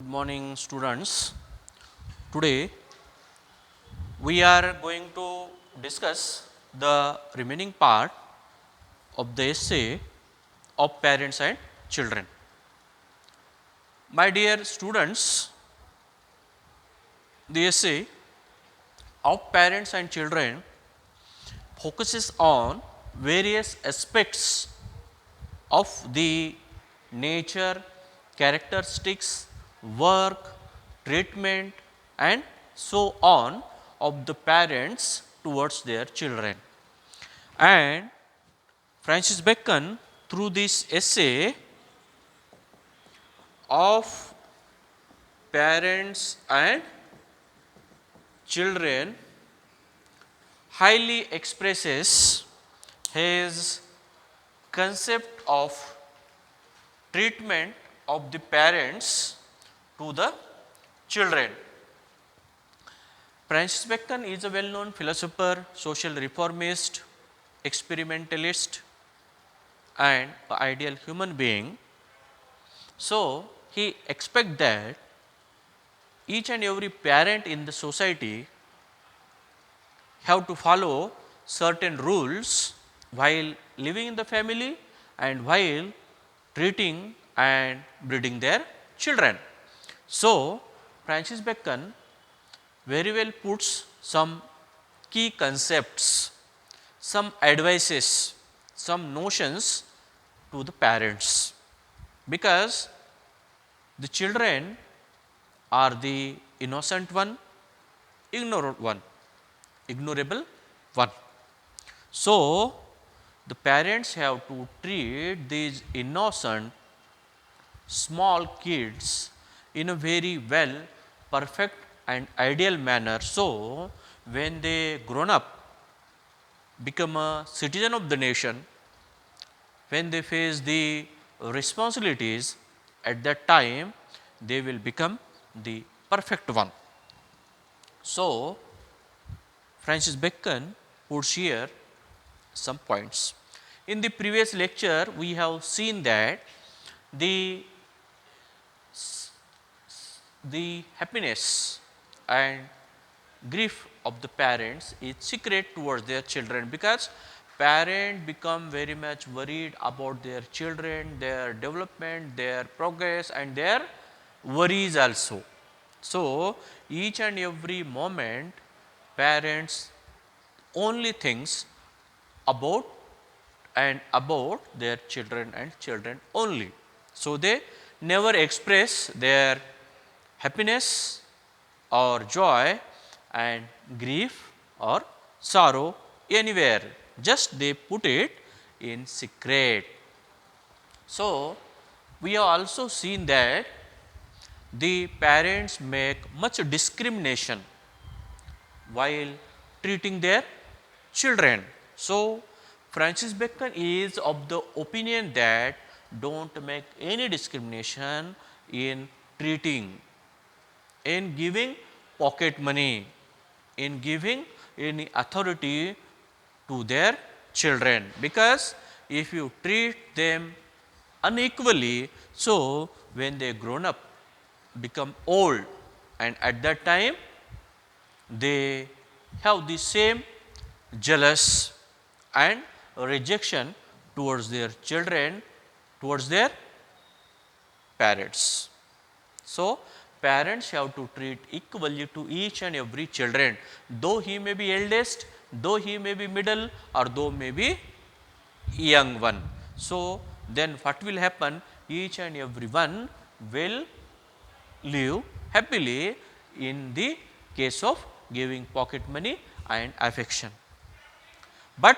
Good morning, students. Today we are going to discuss the remaining part of the essay of parents and children. My dear students, the essay of parents and children focuses on various aspects of the nature, characteristics, work, treatment and so on of the parents towards their children. And Francis Bacon, through this essay of parents and children, highly expresses his concept of treatment of the parents to the children. Francis Bacon is a well known philosopher, social reformist, experimentalist and an ideal human being. So, he expects that each and every parent in the society have to follow certain rules while living in the family and while treating and breeding their children. So, Francis Bacon very well puts some key concepts, some advices, some notions to the parents, because the children are the innocent one, ignorant one, ignorable one. So, the parents have to treat these innocent small kids in a very well, perfect and ideal manner. So, when they grown up, become a citizen of the nation, when they face the responsibilities, at that time they will become the perfect one. So, Francis Bacon puts here some points. In the previous lecture, we have seen that the happiness and grief of the parents is secret towards their children, because parents become very much worried about their children, their development, their progress and their worries also. So, each and every moment parents only thinks about and about their children and children only. So, they never express their happiness or joy and grief or sorrow anywhere, just they put it in secret. So, we have also seen that the parents make much discrimination while treating their children. So, Francis Bacon is of the opinion that do not make any discrimination in treating, in giving pocket money, in giving any authority to their children, because if you treat them unequally, so when they grown up, become old, and at that time they have the same jealous and rejection towards their children, towards their parents. So, parents have to treat equally to each and every children, though he may be eldest, though he may be middle or though may be young one. So, then what will happen? Each and every one will live happily in the case of giving pocket money and affection. But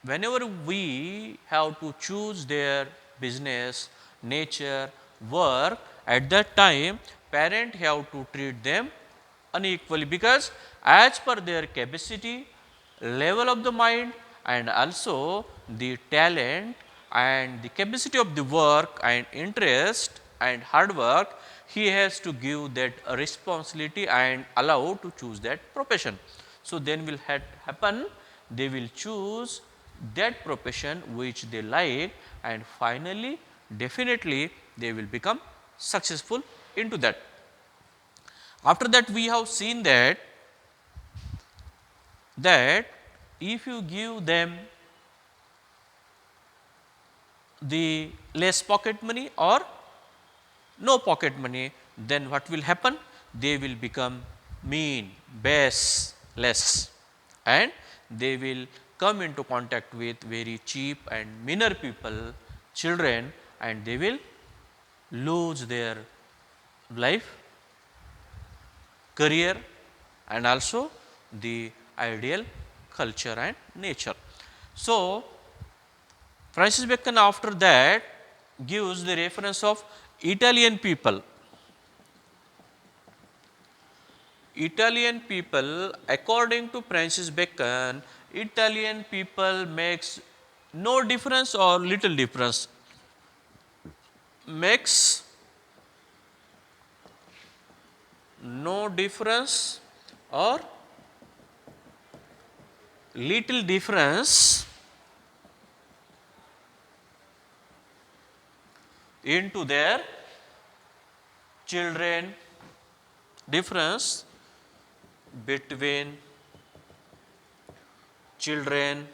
whenever we have to choose their business, nature, work, at that time parent have to treat them unequally, because as per their capacity, level of the mind and also the talent and the capacity of the work and interest and hard work, he has to give that responsibility and allow to choose that profession. So, then will happen, they will choose that profession which they like, and finally definitely they will become successful into that. After that we have seen that if you give them the less pocket money or no pocket money, then what will happen? They will become mean, base, less, and they will come into contact with very cheap and meaner people, children, and they will lose their life, career, and also the ideal culture and nature. So, Francis Bacon after that gives the reference of Italian people. Italian people, according to Francis Bacon, Italian people makes no difference or little difference, makes no difference or little difference into their children, difference between children,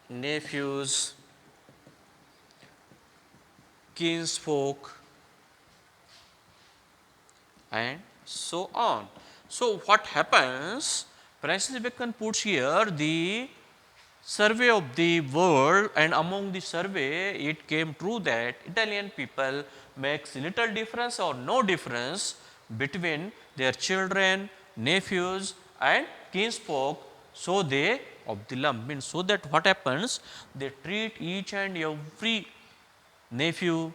nephews, kinsfolk, and so on. So, what happens? Francis Bacon puts here the survey of the world, and among the survey it came true that Italian people makes little difference or no difference between their children, nephews, and kinsfolk. So, they of the lump means, so that what happens, they treat each and every nephew,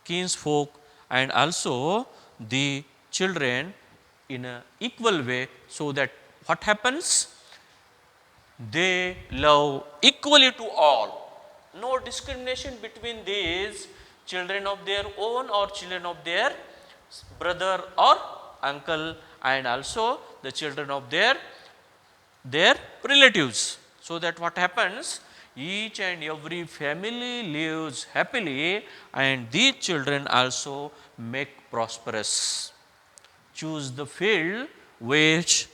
kinsfolk, and also the children in a equal way. So, that what happens, they love equally to all, no discrimination between these children of their own or children of their brother or uncle, and also the children of their relatives. So, that what happens, each and every family lives happily, and these children also make prosperous, choose the field which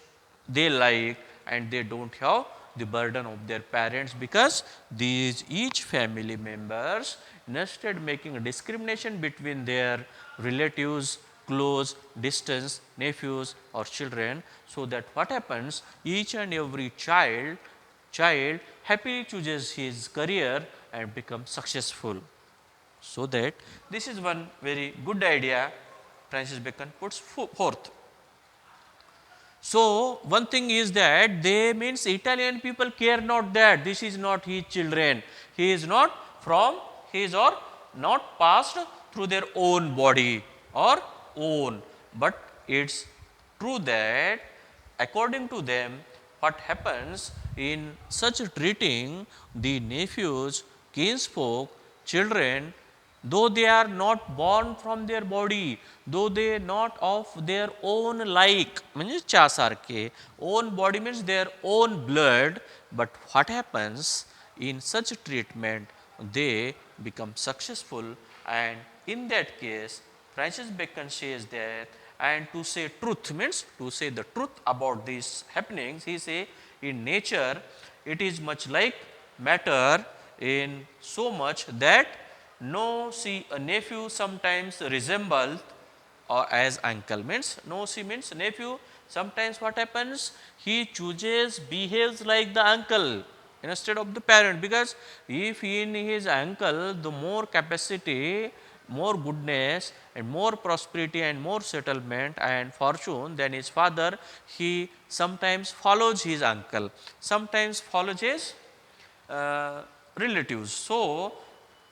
they like, and they do not have the burden of their parents, because these each family members, instead making a discrimination between their relatives, close, distance, nephews or children. So, that what happens, each and every child happily chooses his career and becomes successful. So, that this is one very good idea Francis Bacon puts forth. So, one thing is that they means Italian people care not that this is not his children, he is not from his or not passed through their own body or own, but it is true that according to them what happens in such treating the nephews, kinsfolk, children, though they are not born from their body, though they not of their own like, means chasarke, own body means their own blood, but what happens in such treatment, they become successful, and in that case Francis Bacon says that, and to say truth means to say the truth about these happenings, he say in nature it is much like matter in so much that no see a nephew sometimes resembles or as uncle, means no see means nephew, sometimes what happens, he chooses behaves like the uncle instead of the parent, because if in his uncle the more capacity, more goodness and more prosperity and more settlement and fortune than his father, he sometimes follows his uncle, sometimes follows his relatives. So,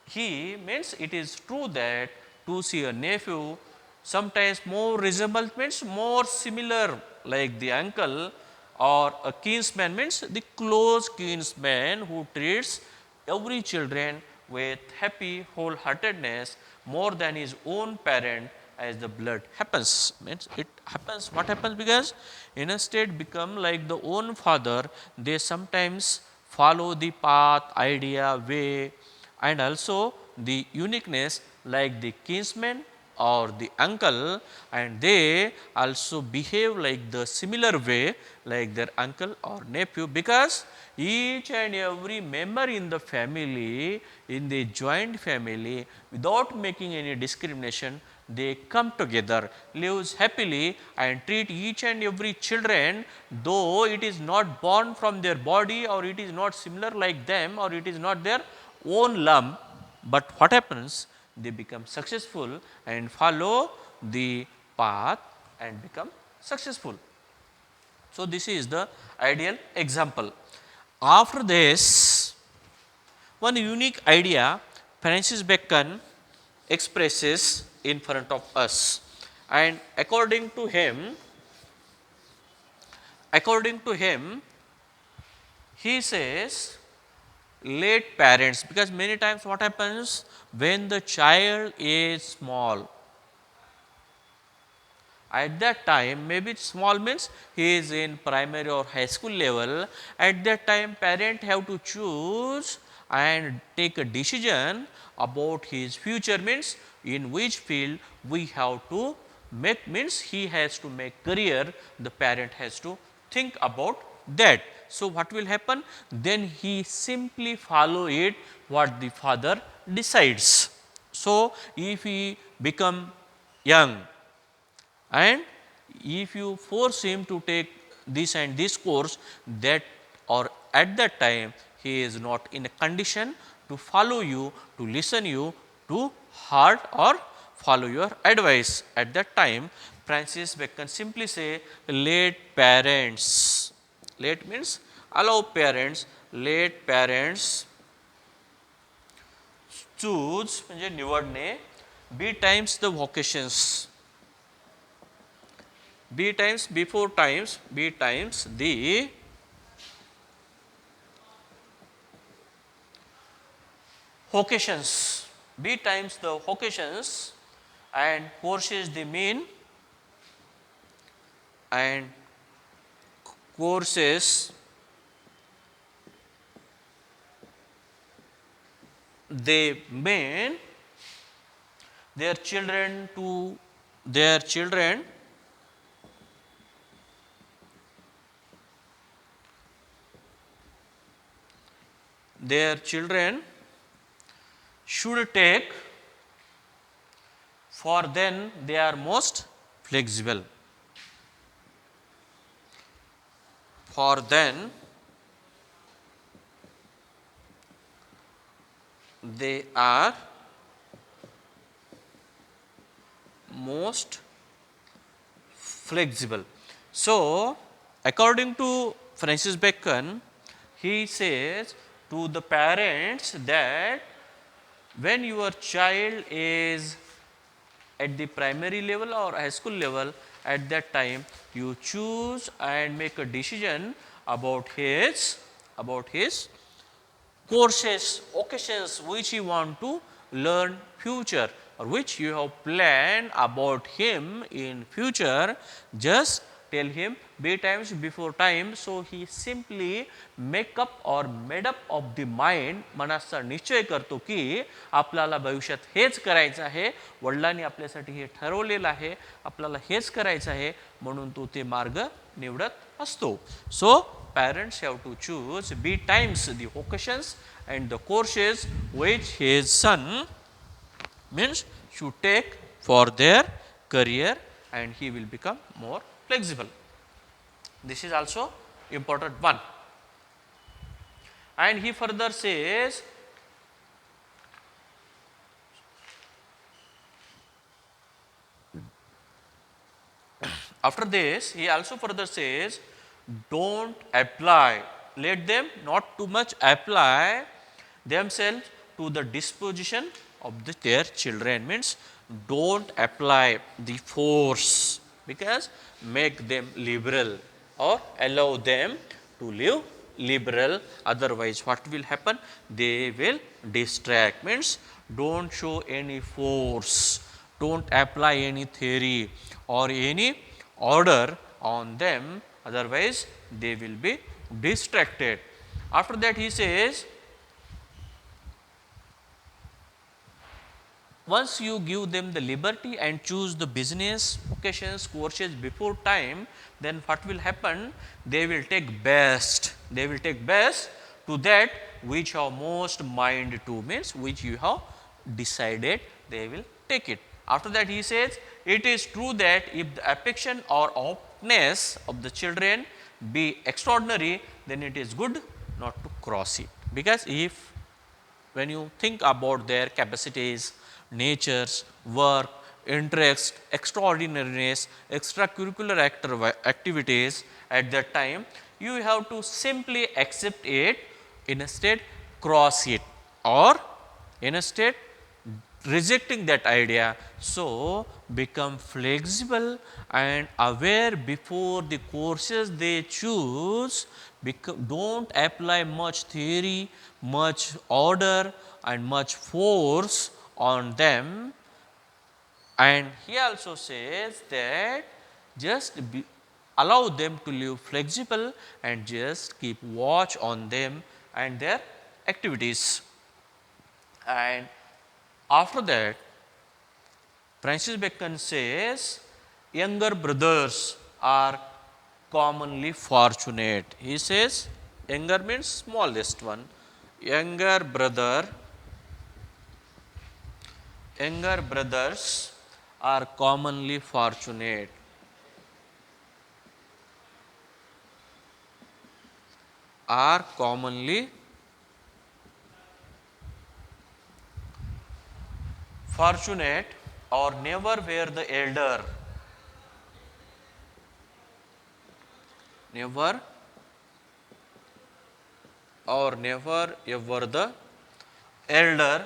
he means it is true that to see a nephew sometimes more resemble means more similar like the uncle, or a kinsman means the close kinsman who treats every children with happy wholeheartedness more than his own parent, as the blood happens, means it happens, what happens, because instead become like the own father, they sometimes follow the path, idea, way, and also the uniqueness like the kinsman or the uncle, and they also behave like the similar way like their uncle or nephew, because each and every member in the family, in the joint family, without making any discrimination, they come together, lives happily and treat each and every children, though it is not born from their body or it is not similar like them or it is not their own lump, but what happens, they become successful and follow the path and become successful. So, this is the ideal example. After this, one unique idea Francis Bacon expresses in front of us, and according to him, he says late parents, because many times what happens when the child is small, at that time, maybe small means he is in primary or high school level, at that time parent have to choose and take a decision about his future, means in which field we have to make, means he has to make career, the parent has to think about that. So, what will happen? Then he simply follow it what the father decides. So, if he become young and if you force him to take this and this course, that or at that time he is not in a condition to follow you, to listen you to heart or follow your advice. At that time Francis Bacon simply say let parents, let means allow parents, let parents choose म्हणजे निवडणे be times the vocations, be times before times, be times the vocations, be times the vocations, and courses the mean, and courses they mean their children to their children should take, for then they are most flexible, for then they are most flexible. So, according to Francis Bacon, he says to the parents that when your child is at the primary level or high school level, at that time you choose and make a decision about his courses, occasions which you want to learn future or which you have planned about him in future, just tell him be times before time. So, he simply make up or made up of the mind, मनाचा निश्चय करतो की आपल्याला भविष्यात हेच करायचं आहे, वडिलांनी आपल्यासाठी हे ठरवलेलं आहे, आपल्याला हेच करायचं आहे, म्हणून तो ते मार्ग निवडत असतो. So, parents have to choose be times the occasions and the courses which his son means should take for their career, and he will become more flexible. This is also important one. And he further says after this he also further says don't apply, let them not too much apply themselves to the disposition of their children, means don't apply the force, because make them liberal or allow them to live liberal, otherwise what will happen, they will distract, means don't show any force, don't apply any theory or any order on them, otherwise they will be distracted. After that he says once you give them the liberty and choose the business occasions courses before time, then what will happen? They will take best, they will take best to that which have most mind to, means which you have decided they will take it. After that he says, it is true that if the affection or openness of the children be extraordinary, then it is good not to cross it, because if when you think about their capacities, natures, work, interest, extraordinariness, extracurricular activities at that time, you have to simply accept it, instead cross it, or instead rejecting that idea. So, become flexible and aware before the courses they choose, do not apply much theory, much order and much force on them. And he also says that just allow them to live flexible and just keep watch on them and their activities. And after that, Francis Bacon says younger brothers are commonly fortunate. He says younger means smallest one. Younger brothers are commonly fortunate. Are commonly fortunate or never were the elder. Never or never ever the elder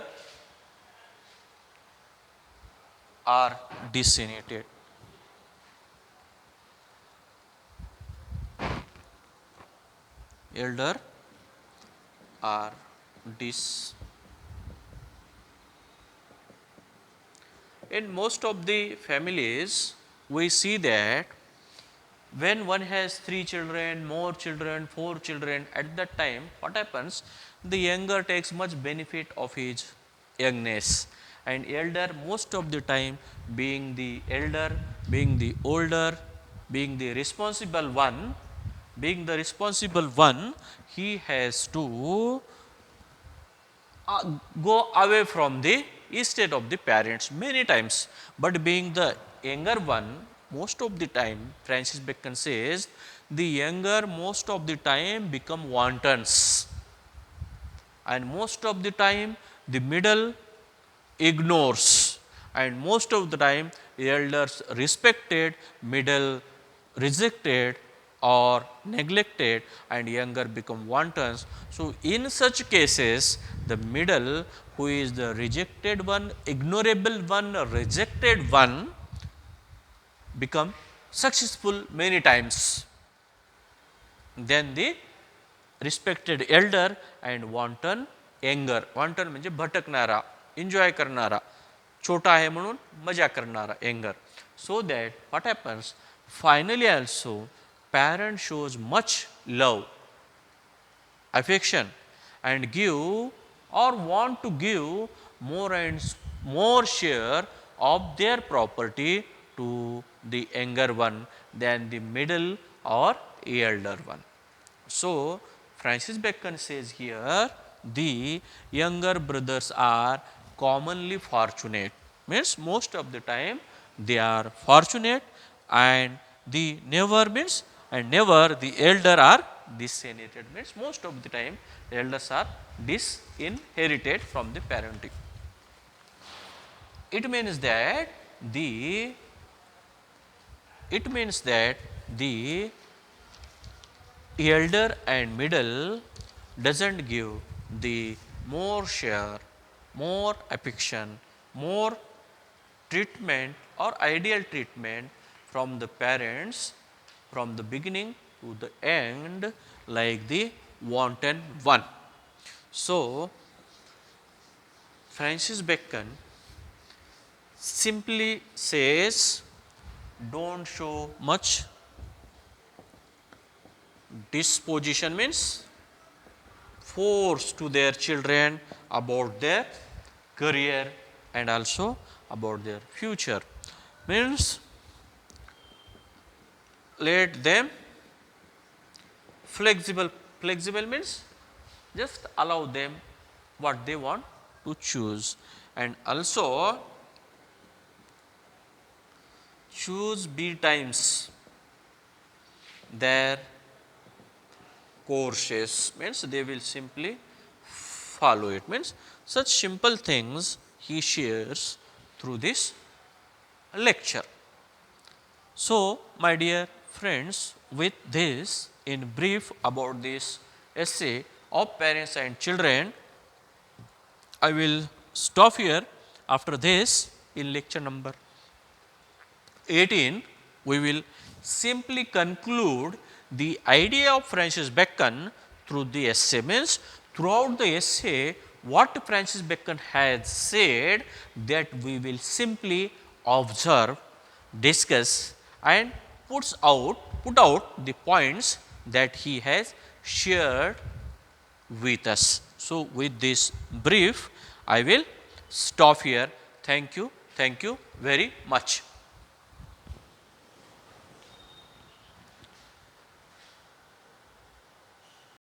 are designated. Elder are dis. In most of the families, we see that when one has 3 children, more children, 4 children, at that time what happens? The younger takes much benefit of his youngness, and elder most of the time being the elder, being the older, being the responsible one, he has to go away from the estate of the parents many times, but being the younger one most of the time, Francis Bacon says, the younger most of the time become wantons, and most of the time the middle ignores, and most of the time elders respected, middle rejected or neglected, and younger become wantons. So, in such cases the middle, who is the rejected one, ignorable one, rejected one, become successful many times than the respected elder and wanton younger. Wanton म्हणजे भटकणारा, enjoy करणारा, छोटा आहे म्हणून मजा करणारा younger. So that what happens, finally also parent shows much love, affection and give or want to give more and more share of their property to the younger one than the middle or elder one. So, Francis Bacon says here, the younger brothers are commonly fortunate, means most of the time they are fortunate, and the never means, and never the elder are disinherited, means most of the time the elders are disinherited from the parenting. It means that the elder and middle does not give the more share, more affection, more treatment or ideal treatment from the parents from the beginning to the end, like the wanton one. So, Francis Bacon simply says, do not show much disposition, means force to their children about their career, and also about their future. Means let them flexible. Flexible means just allow them what they want to choose, and also choose B times their courses, means they will simply follow it, means such simple things he shares through this lecture. So, my dear friends, with this in brief about this essay of parents and children, I will stop here. After this, in lecture number 18, we will simply conclude the idea of Francis Bacon through the essay. Means throughout the essay, what Francis Bacon has said, that we will simply observe, discuss, and put out the points that he has shared with us. So, with this brief, I will stop here. Thank you very much.